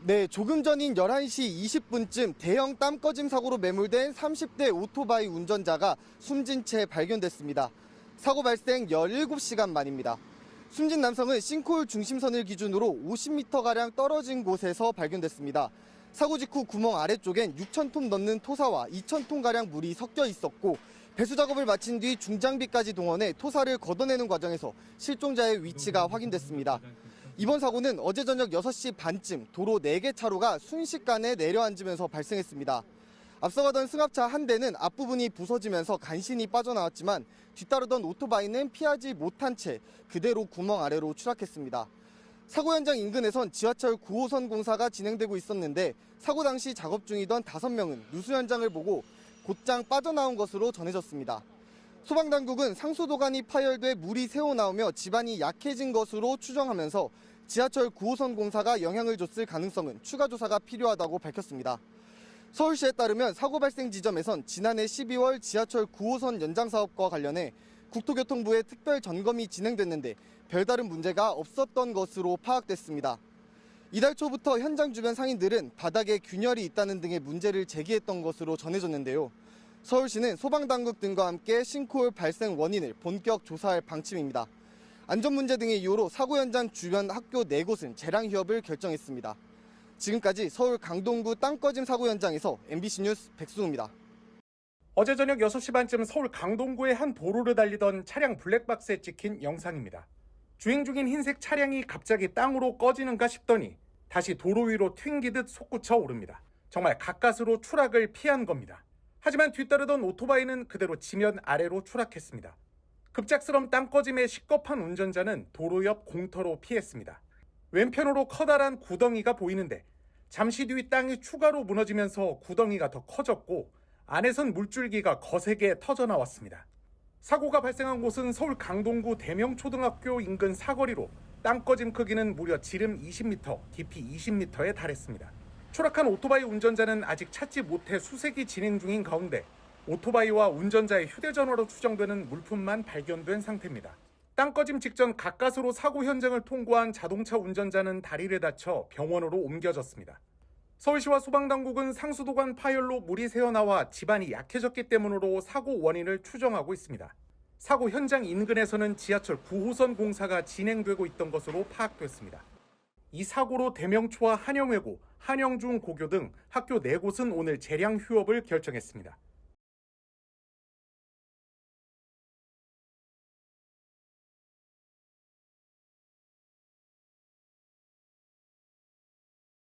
네, 조금 전인 11시 20분쯤 대형 땀 꺼짐 사고로 매몰된 30대 오토바이 운전자가 숨진 채 발견됐습니다. 사고 발생 17시간 만입니다. 숨진 남성은 싱크홀 중심선을 기준으로 50m가량 떨어진 곳에서 발견됐습니다. 사고 직후 구멍 아래쪽엔 6,000톤 넘는 토사와 2,000톤가량 물이 섞여 있었고 배수 작업을 마친 뒤 중장비까지 동원해 토사를 걷어내는 과정에서 실종자의 위치가 확인됐습니다. 이번 사고는 어제 저녁 6시 반쯤 도로 4개 차로가 순식간에 내려앉으면서 발생했습니다. 앞서가던 승합차 한 대는 앞부분이 부서지면서 간신히 빠져나왔지만 뒤따르던 오토바이는 피하지 못한 채 그대로 구멍 아래로 추락했습니다. 사고 현장 인근에선 지하철 9호선 공사가 진행되고 있었는데 사고 당시 작업 중이던 5명은 누수 현장을 보고 곧장 빠져나온 것으로 전해졌습니다. 소방당국은 상수도관이 파열돼 물이 새어나오며 집안이 약해진 것으로 추정하면서 지하철 9호선 공사가 영향을 줬을 가능성은 추가 조사가 필요하다고 밝혔습니다. 서울시에 따르면 사고 발생 지점에선 지난해 12월 지하철 9호선 연장 사업과 관련해 국토교통부의 특별 점검이 진행됐는데 별다른 문제가 없었던 것으로 파악됐습니다. 이달 초부터 현장 주변 상인들은 바닥에 균열이 있다는 등의 문제를 제기했던 것으로 전해졌는데요. 서울시는 소방당국 등과 함께 싱크홀 발생 원인을 본격 조사할 방침입니다. 안전 문제 등의 이유로 사고 현장 주변 학교 4곳은 재량 휴업을 결정했습니다. 지금까지 서울 강동구 땅 꺼짐 사고 현장에서 MBC 뉴스 백승우입니다. 어제 저녁 6시 반쯤 서울 강동구의 한 도로를 달리던 차량 블랙박스에 찍힌 영상입니다. 주행 중인 흰색 차량이 갑자기 땅으로 꺼지는가 싶더니 다시 도로 위로 튕기듯 솟구쳐 오릅니다. 정말 가까스로 추락을 피한 겁니다. 하지만 뒤따르던 오토바이는 그대로 지면 아래로 추락했습니다. 급작스런 땅 꺼짐에 식겁한 운전자는 도로 옆 공터로 피했습니다. 왼편으로 커다란 구덩이가 보이는데 잠시 뒤 땅이 추가로 무너지면서 구덩이가 더 커졌고 안에선 물줄기가 거세게 터져나왔습니다. 사고가 발생한 곳은 서울 강동구 대명초등학교 인근 사거리로 땅 꺼짐 크기는 무려 지름 20m, 깊이 20m에 달했습니다. 추락한 오토바이 운전자는 아직 찾지 못해 수색이 진행 중인 가운데 오토바이와 운전자의 휴대전화로 추정되는 물품만 발견된 상태입니다. 땅 꺼짐 직전 가까스로 사고 현장을 통과한 자동차 운전자는 다리를 다쳐 병원으로 옮겨졌습니다. 서울시와 소방당국은 상수도관 파열로 물이 새어나와 집안이 약해졌기 때문으로 사고 원인을 추정하고 있습니다. 사고 현장 인근에서는 지하철 9호선 공사가 진행되고 있던 것으로 파악됐습니다. 이 사고로 대명초와 한영외고, 한영중고교 등 학교 4곳은 오늘 재량 휴업을 결정했습니다.